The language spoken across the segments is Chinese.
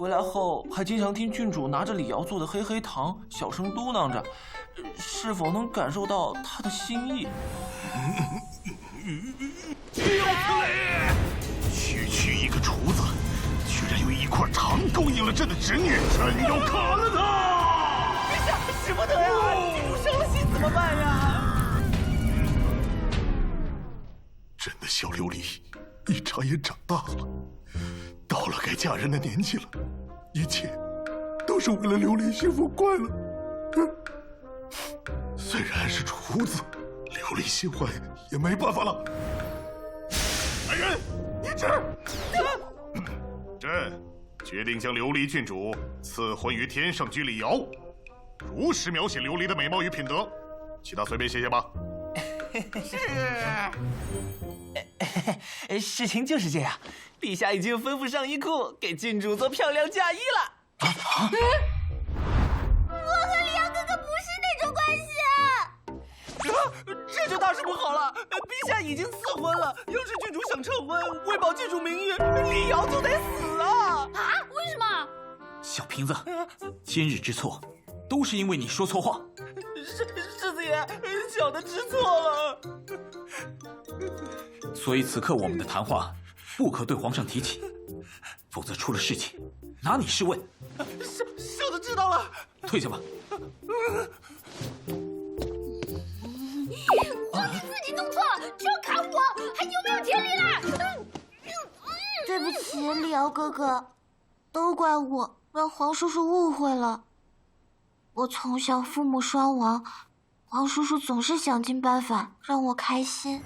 回来后还经常听郡主拿着李瑶做的黑黑糖，小声嘟囔着，是否能感受到他的心意？不要此类！区一个厨子，居然用一块糖勾引了朕的侄女，朕要砍了他！陛下，使不得呀！郡主伤了心怎么办呀？朕的小琉璃一眨眼长大了，到了该嫁人的年纪了，一切都是为了琉璃幸福快乐。虽然是厨子，琉璃心怀也没办法了。来人，一旨！朕决定将琉璃郡主赐婚于天上居李瑶，如实描写琉璃的美貌与品德，其他随便写写吧。是，事情就是这样。陛下已经吩咐上衣裤给郡主做漂亮嫁衣了。我和李阳哥哥不是那种关系。这就大事不好了！陛下已经赐婚了，要是郡主想撤婚，为保郡主名誉，李瑶就得死啊！啊？为什么？小瓶子，今日之错，都是因为你说错话。世子爷，小的知错了。所以此刻我们的谈话不可对皇上提起，否则出了事情，拿你试问。小的知道了。退下吧。就你自己弄错了，就要砍我，还有没有天理啦？对不起，李瑶哥哥，都怪我让黄叔叔误会了。我从小父母双亡，黄叔叔总是想尽办法让我开心。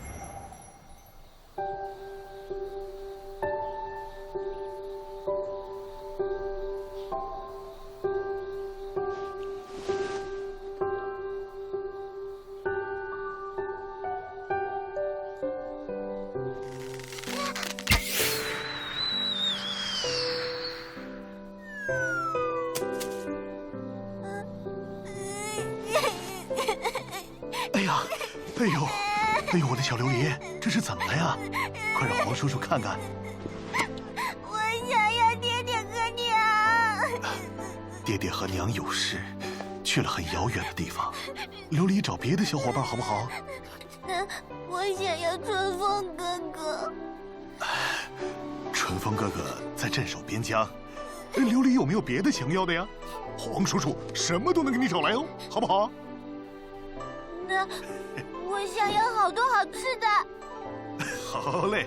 哎呦，我的小琉璃，这是怎么了呀？快让黄叔叔看看。我想要爹爹和娘。爹爹和娘有事，去了很遥远的地方。琉璃找别的小伙伴好不好？我想要春风哥哥。春风哥哥在镇守边疆，琉璃有没有别的想要的呀？黄叔叔什么都能给你找来哦，好不好？那我想要好多好吃的。好嘞，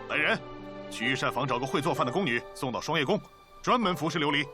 来人，去御膳房找个会做饭的宫女，送到双叶宫，专门服侍琉璃。